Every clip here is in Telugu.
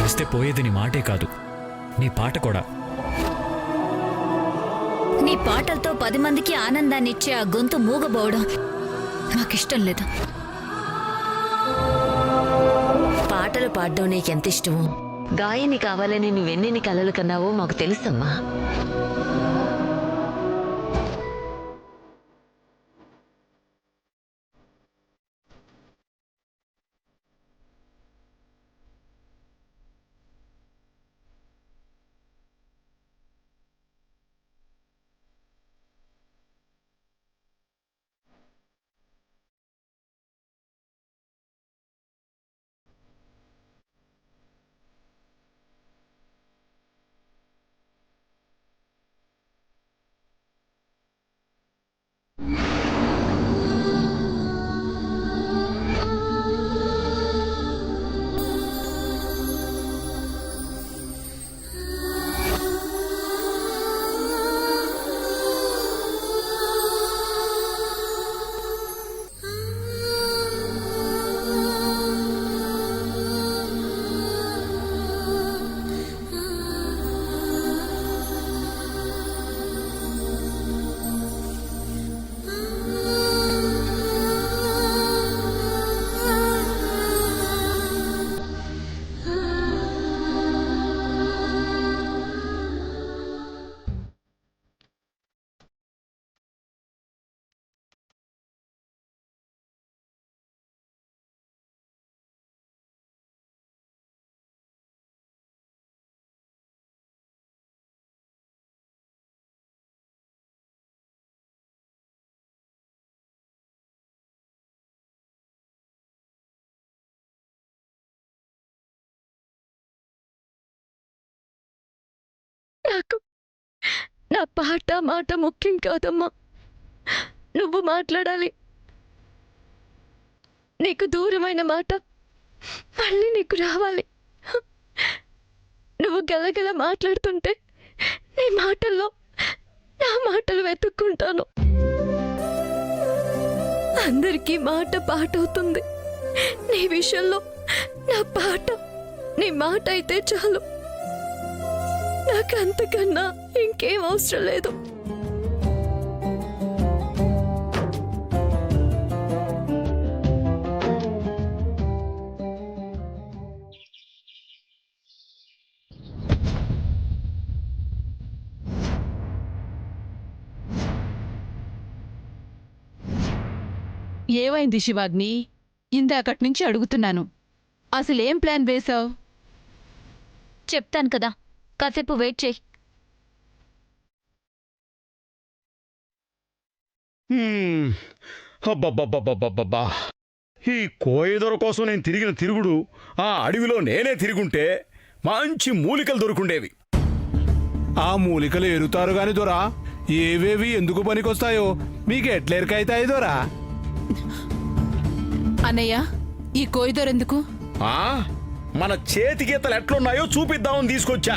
వస్తే పోయేది నీ మాటే కాదు, నీ పాట కూడా. నీ పాటలతో 10 మందికి ఆనందాన్ని ఇచ్చే ఆ గొంతు మూగబోవడం నాకిష్టం లేదు. పాటలు పాడడం నీకెంత ఇష్టమో, గాయని కావాలని నువ్వెన్ని కలలు కన్నావో మాకు తెలుసమ్మా. నాకు నా పాట మాట ముఖ్యం కాదమ్మా. నువ్వు మాట్లాడాలి. నీకు దూరమైన మాట మళ్ళీ నీకు రావాలి. నువ్వు గలగల మాట్లాడుతుంటే నీ మాటల్లో నా మాటలు వెతుక్కుంటాను. అందరికీ మాట పాట అవుతుంది. నీ విషయంలో నా పాట నీ మాట అయితే చాలు. నాకు అంతకన్నా ఇంకేం అవసరం లేదు. ఏమైంది శివాగ్ని? ఇందాకటి నుంచి అడుగుతున్నాను, అసలేం ప్లాన్ వేశావు? చెప్తాను కదా, కాసేపు వెయిట్ చేయి. అబ్బబ్బబ్బబ్బబ్బబ్బా! ఈ కోయదొర కోసం నేను తిరిగిన తిరుగుడు ఆ అడవిలో నేనే తిరుగుంటే మంచి మూలికలు దొరుకుండేవి. ఆ మూలికలు ఎరుతారు గాని దొరా, ఏవేవి ఎందుకు పనికొస్తాయో మీకు ఎట్లెరకైతాయి దొరా? అన్నయ్య, ఈ కోయిదోరెందుకు? మన చేతి గీతలు ఎట్లున్నాయో చూపిద్దామని తీసుకొచ్చా.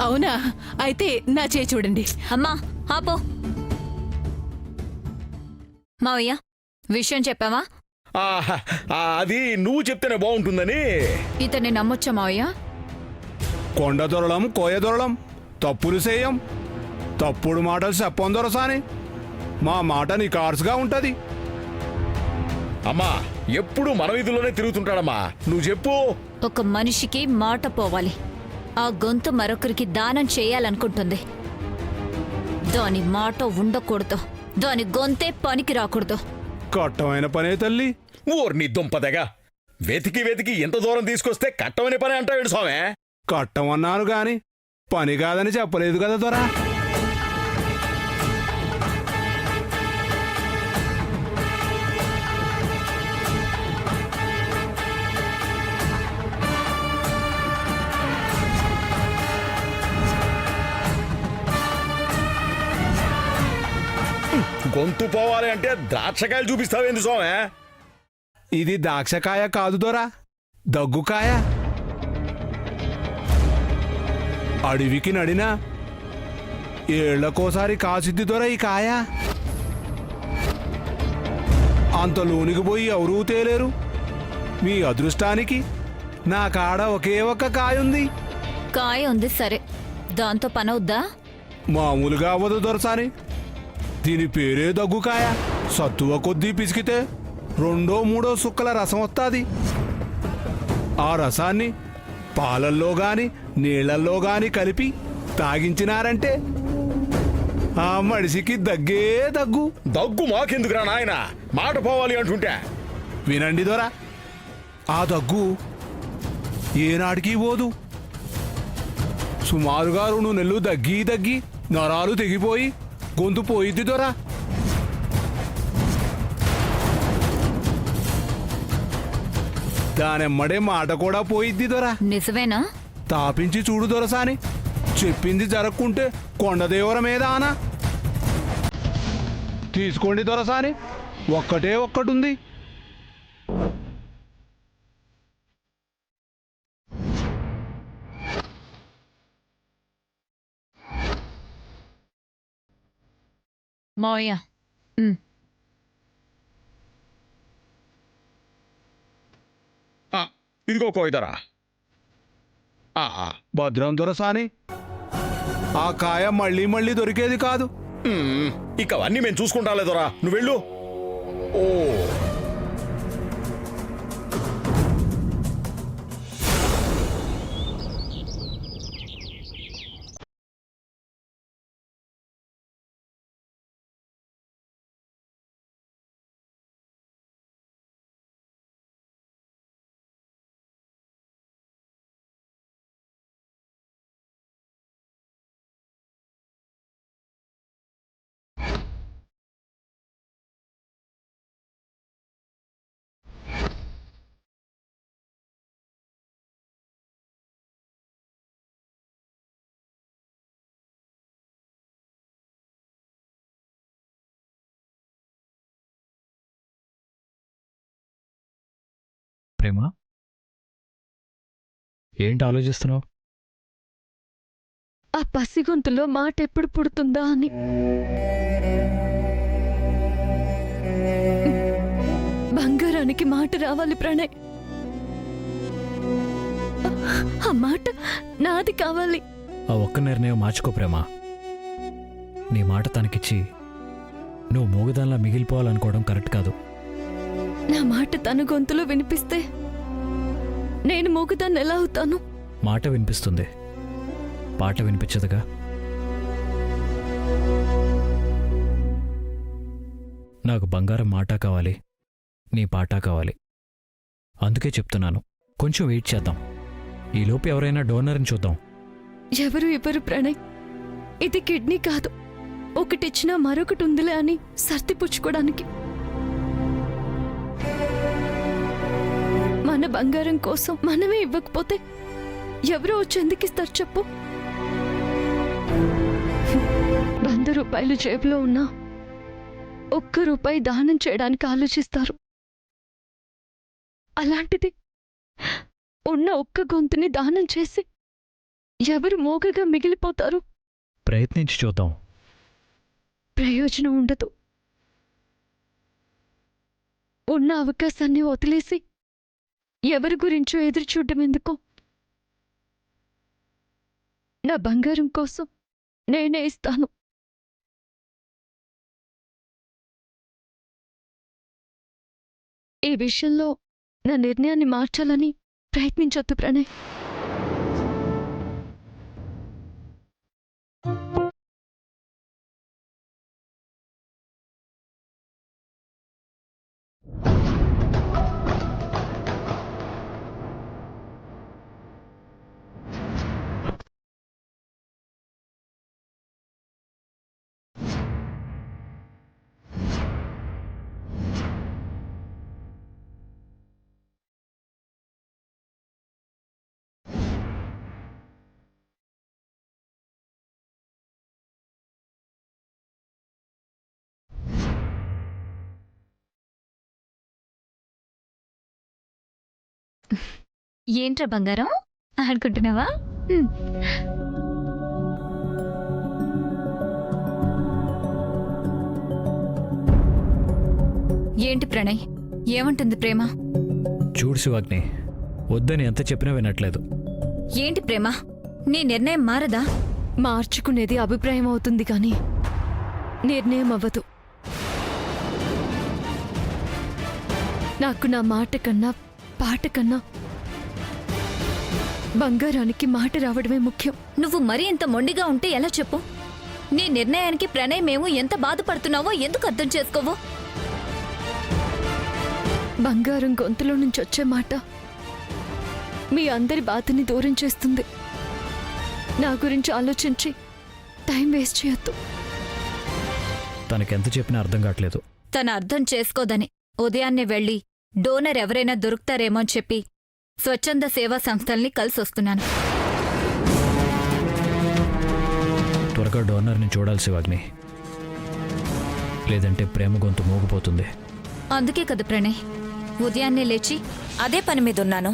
అవునా? అయితే నా చేయి చూడండి. అమ్మా ఆపో. మావయ్య, విషయం చెప్పావా? అది నువ్వు చెప్తేనే బాగుంటుందని. ఇతన్ని నమ్మొచ్చా మావయ్య? కొండ దొరలం కోయ దొరలం తప్పులు చేయం, తప్పుడు మాటలు చెప్పం దొరసాని. మా మాట నీ కార్స్గా ఉంటది. అమ్మా, ఎప్పుడు మన వీధుల్లోనే తిరుగుతుంటాడమ్మా. నువ్వు చెప్పు. ఒక మనిషికి మాట పోవాలి. ఆ గొంతు మరొకరికి దానం చేయాలనుకుంటుంది. దాని మాట ఉండకూడదు, దాని గొంతే పనికి రాకూడదు. కట్టమైన పనే తల్లి. ఊర్ని దుంపదగా వెతికి వెతికి ఎంత దూరం తీసుకొస్తే కట్టమని పని అంటాడు స్వామి. కట్టమన్నాను గాని పని కాదని చెప్పలేదు కదా దొరా. గొంతు పోవాలి అంటే ద్రాక్షకాయలు చూపిస్తావేంది స్వామి? ఇది ద్రాక్షకాయ కాదు దొరా, దగ్గుకాయ. అడవికి నడినా ఏళ్లకోసారి కాసిద్ది దొర ఈ కాయ. అంత లోనికి పోయి ఎవరూ తేలేరు. మీ అదృష్టానికి నా కాడ ఒకే ఒక్క కాయుంది. కాయ ఉంది సరే, దాంతో పనవుద్దా? మామూలుగా అవ్వదు దొరసాని. దీని పేరే దగ్గుకాయ. సత్తువ కొద్దీ పిసికితే 2-3 సుక్కల రసం వస్తుంది. ఆ రసాన్ని పాలల్లో గాని నీళ్లల్లో గాని కలిపి తాగించినారంటే ఆ మనిషికి దగ్గే దగ్గు. దగ్గు మాకెందుకురా నాయన, మాట పోవాలి అంటుంటే. వినండి దొర, ఆ దగ్గు ఏనాటికి పోదు. సుమారుగా 2 నెలలు దగ్గి దగ్గి నరాలు తెగిపోయి గొంతు పోయిద్ది దొర. దానెమ్మడే మాట కూడా పోయిద్ది దొర. నిజమేనా? తాపించి చూడు దొరసాని. చెప్పింది జరగకుంటే కొండదేవర మీద ఆనా. తీసుకోండి దొరసాని, ఒక్కటే ఒక్కటుంది. మావయ్య, ఇదిగో కోయిదరా. భద్రం దొరసాని, ఆ కాయ మళ్ళీ మళ్ళీ దొరికేది కాదు. ఇక అవన్నీ మేము చూసుకుంటా లేదరా, నువ్వు వెళ్ళు. ఓ ప్రేమ, ఏంటి ఆలోచిస్తున్నావు? ఆ పసి గొంతులో మాట ఎప్పుడు పుడుతుందా అని. బంగారానికి మాట రావాలి ప్రణయ్. ఆ మాట నాది కావాలి. ఆ ఒక్క నిర్ణయం మార్చుకో ప్రేమ. నీ మాట తనకిచ్చి నువ్వు మూగదానిలా మిగిలిపోవాలనుకోవడం కరెక్ట్ కాదు. నా మాట తన గొంతులో వినిపిస్తే నేను మూగదాన్ని ఎలా అవుతాను? మాట వినిపిస్తుంది, పాట వినిపించదుగా. నాకు బంగారం మాట కావాలి, నీ పాట కావాలి. అందుకే చెప్తున్నాను, కొంచెం వెయిట్ చేద్దాం. ఈలోపు ఎవరైనా డోనర్ని చూద్దాం. ఎవరు ఇవ్వరు ప్రణయ్. ఇది కిడ్నీ కాదు, ఒకటిచ్చినా మరొకటి ఉందిలే అని సర్దిపుచ్చుకోవడానికి. మన బంగారం కోసం మనమే ఇవ్వకపోతే ఎవరో వచ్చి ఎందుకు ఇస్తారు చెప్పు? 100 రూపాయలు జేబులో ఉన్నా ₹1 దానం చేయడానికి ఆలోచిస్తారు. అలాంటిది ఉన్న ఒక్క గొంతుని దానం చేసి ఎవరు మోగగా మిగిలిపోతారు? ప్రయత్నించి చూద్దాం. ప్రయోజనం ఉండదు. ఉన్న అవకాశాన్ని వదిలేసి ఎవరి గురించో ఎదురు చూడడం ఎందుకు? నా బంగారం కోసం నేనే ఇస్తాను. ఈ విషయంలో నా నిర్ణయాన్ని మార్చాలని ప్రయత్నించొద్దు ప్రణయ్. ఏంట్రా బంగారం ఆడుకుంటున్నావా? ఏంటి ప్రణయ్, ఏమంటుంది ప్రేమ? చూడు శివాగ్ని, వద్దని ఎంత చెప్పినా వినట్లేదు. ఏంటి ప్రేమ, నీ నిర్ణయం మారదా? మార్చుకునేది అభిప్రాయం అవుతుంది కానీ నిర్ణయం అవ్వదు. నాకు నా మాట కన్నా పాట కన్నా బంగారానికి మాట రావడమే ముఖ్యం. నువ్వు మరీ ఇంత మొండిగా ఉంటే ఎలా చెప్పు? నీ నిర్ణయానికి ప్రణయ్ మేము ఎంత బాధపడుతున్నావో ఎందుకు అర్థం చేసుకోవు? బంగారం గొంతులో నుంచి వచ్చే మాట మీ అందరి బాధని దూరం చేస్తుంది. నా గురించి ఆలోచించి టైం వేస్ట్ చేయొద్దు. తనకెంత చెప్పినా అర్థం కావట్లేదు. తన అర్థం చేసుకోదని ఉదయాన్నే వెళ్ళి డోనర్ ఎవరైనా దొరుకుతారేమో అని చెప్పి స్వచ్ఛంద సేవా సంస్థల్ని కలిసొస్తున్నాను. త్వరగా డోనర్ని చూడాలి శివాగ్ని, లేదంటే ప్రేమ గొంతు మోగిపోతుంది. అందుకే కదా ప్రణయ్ ఉదయాన్నే లేచి అదే పని మీద ఉన్నాను.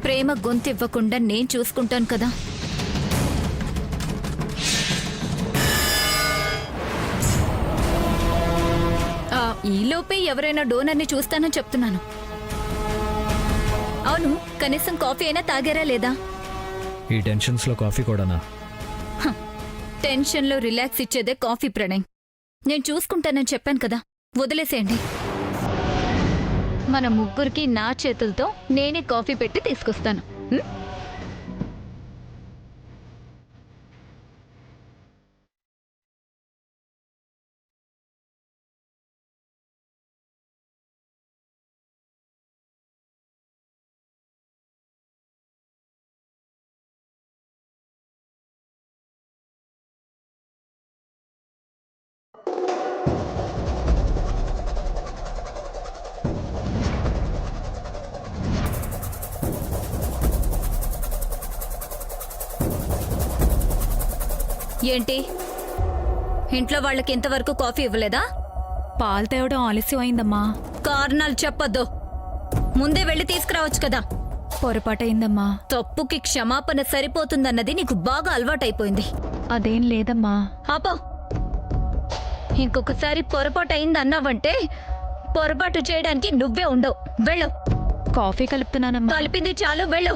ప్రేమ గొంతు ఇవ్వకుండా నేను చూసుకుంటాను కదా. ఈలోపే ఎవరైనా డోనర్ని చూస్తానని చెప్తున్నాను. అవును, కనీసం కాఫీ అయినా తాగారా లేదా? ఈ టెన్షన్స్లో కాఫీ కూడానా? టెన్షన్లో రిలాక్స్ ఇచ్చేదే కాఫీ ప్రణయ్. నేను చూసుకుంటానని చెప్పాను కదా, వదిలేసేయండి. మన ముగ్గురికి నా చేతులతో నేనే కాఫీ పెట్టి తీసుకొస్తాను. ఉం? ఏంటి, ఇంట్లో వాళ్ళకి ఇంతవరకు కాఫీ ఇవ్వలేదా? పాలు తేవడం ఆలస్యం అయిందమ్మా. కారణాలు చెప్పొద్దు, ముందే వెళ్ళి తీసుకురావచ్చు కదా. పొరపాటయిందమ్మా. తప్పుకి క్షమాపణ సరిపోతుందన్నది నీకు బాగా అలవాటైపోయింది. అదేం లేదమ్మా. ఆపో, ఇంకొకసారి పొరపాటు అయిందన్నావంటే పొరపాటు చేయడానికి నువ్వే ఉండవు. వెళ్ళు. కాఫీ కలుపుతున్నానమ్మా. కలిపింది చాలు, వెళ్ళు.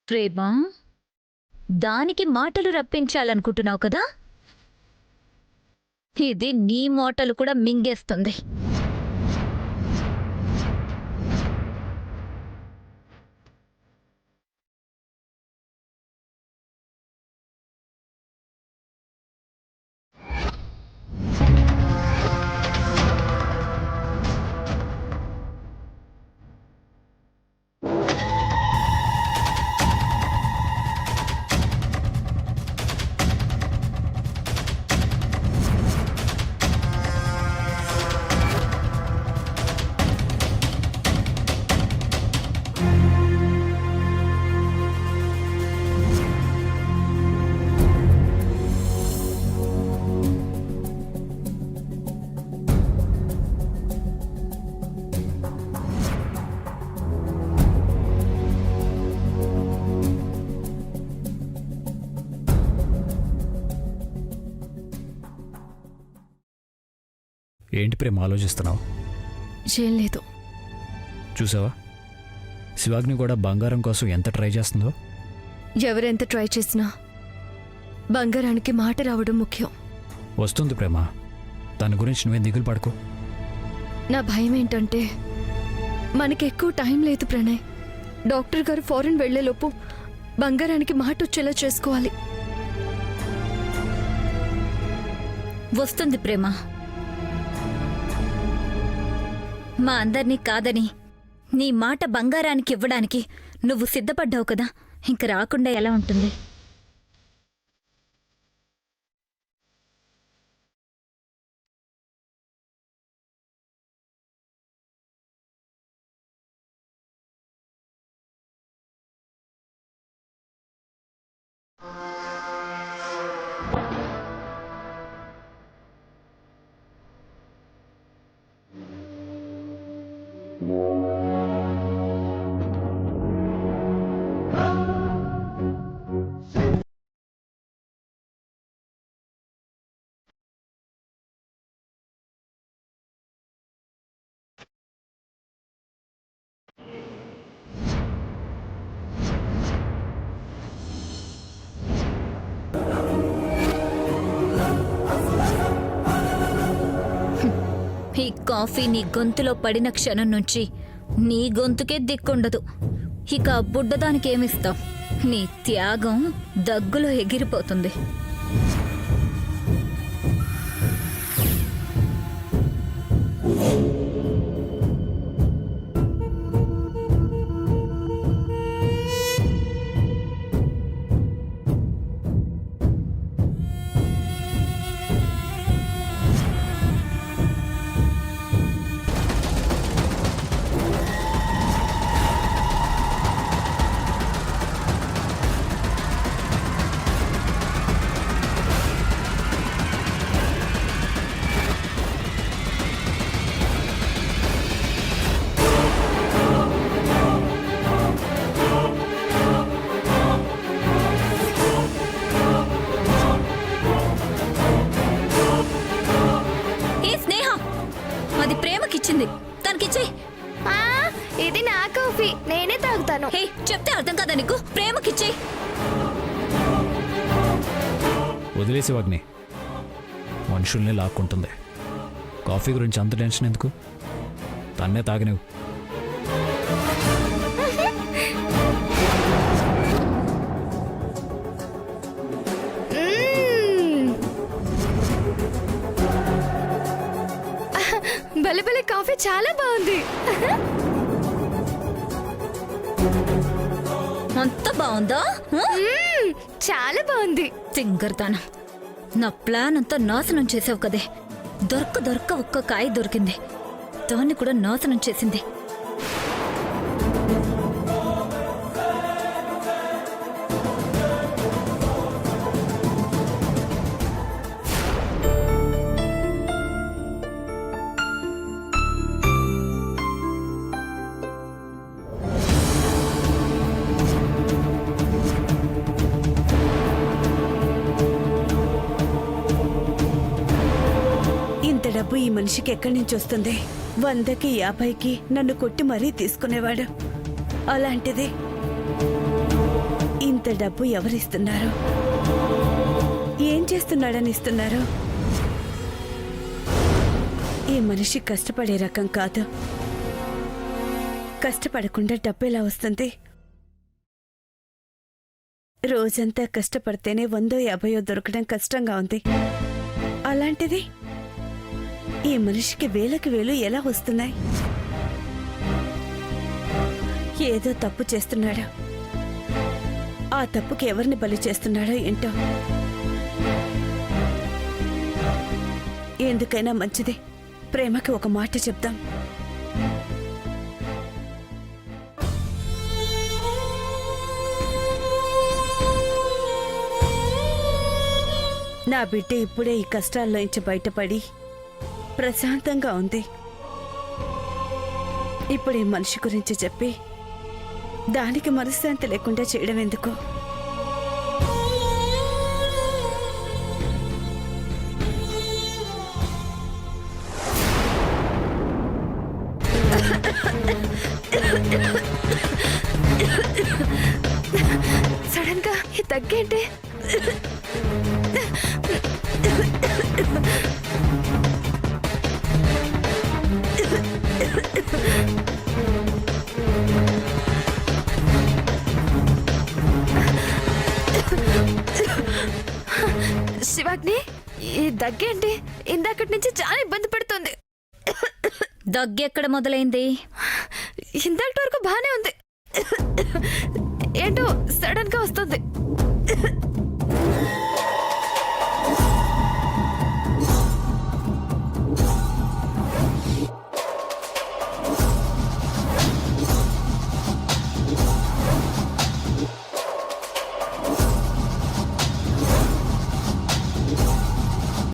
ప్రేమ, దానికి మాటలు రప్పించాలనుకుంటున్నావు కదా? ఇది నీ మాటలు కూడా మింగేస్తుంది. ఏంటి ప్రేమ ఆలోచిస్తున్నావు? ఏం లేదు. చూసావా, శివాగ్ని కూడా బంగారం కోసం ఎంత ట్రై చేస్తుందో. ఎవరెంత ట్రై చేసినా బంగారానికి మాట రావడం ముఖ్యం. వస్తుంది ప్రేమ, దాని గురించి నువ్వేం దిగులు పడుకో. నా భయం ఏంటంటే మనకి ఎక్కువ టైం లేదు ప్రణయ్. డాక్టర్ గారు ఫారెన్ వెళ్లేలోపు బంగారానికి మాట వచ్చేలా చేసుకోవాలి. వస్తుంది ప్రేమ. మా అందర్నీ కాదని నీ మాట బంగారానికి ఇవ్వడానికి నువ్వు సిద్ధపడ్డావు కదా, ఇంక రాకుండా ఎలా ఉంటుంది? కాఫీ నీ గొంతులో పడిన క్షణం నుంచి నీ గొంతుకే దిక్కుండదు. ఇక ఆ బుడ్డదానికి ఏమిస్తావు? నీ త్యాగం దగ్గులో ఎగిరిపోతుంది. అది ప్రేమకిచ్చింది, తనకిచ్చే. ఇది నా కాఫీ, నేనే తాగుతాను. హే, చెప్తే అర్థం కదా నీకు? ప్రేమకిచ్చే. వదిలేసి వాగ్ని, మనుషుల్ని లాక్కుంటుంది. కాఫీ గురించి అంత టెన్షన్ ఎందుకు? తన్నే తాగనివ్వు. బలబల కాఫీ చాలా బాగుంది. అంత బాగుందా? చాలా బాగుంది. సింగర్దానా, నా ప్లాన్ అంతా నాశనం చేసావు కదే. దొరక్క ఒక్క కాయ దొరికింది, దాన్ని కూడా నాశనం చేసింది. ఇంత డబ్బు ఈ మనిషికి ఎక్కడి నుంచి వస్తుంది? 100కి 50కి నన్ను కొట్టి మరీ తీసుకునేవాడు. అలాంటిది ఇంత డబ్బు ఎవరిస్తున్నారు? ఏం చేస్తున్నాడని ఇస్తున్నారు? ఈ మనిషి కష్టపడే రకం కాదు. కష్టపడకుండా డబ్బు ఎలా వస్తుంది? రోజంతా కష్టపడితేనే 100 50 దొరకడం కష్టంగా ఉంది. అలాంటిది ఈ మనిషికి వేలకు వేలు ఎలా వస్తున్నాయి? ఏదో తప్పు చేస్తున్నాడు. ఆ తప్పుకి ఎవరిని బలి చేస్తున్నాడో ఏంటో. ఎందుకైనా మంచిది, ప్రేమకి ఒక మాట చెప్దాం. నా బిడ్డ ఇప్పుడే ఈ కష్టాల్లోంచి బయటపడి ప్రశాంతంగా ఉంది. ఇప్పుడు ఈ మనిషి గురించి చెప్పి దానికి మనశ్శాంతి లేకుండా చేయడం ఎందుకు? సడన్ గా ఈ తగ్గేంటి? శివాగ్ని, ఈ దగ్గేంటి? ఇందాకటి నుంచి చాలా ఇబ్బంది పెడుతుంది. దగ్గెక్కడ మొదలైంది? ఇందాకటి వరకు బానే ఉంది, ఏంటో సడన్ గా వస్తుంది.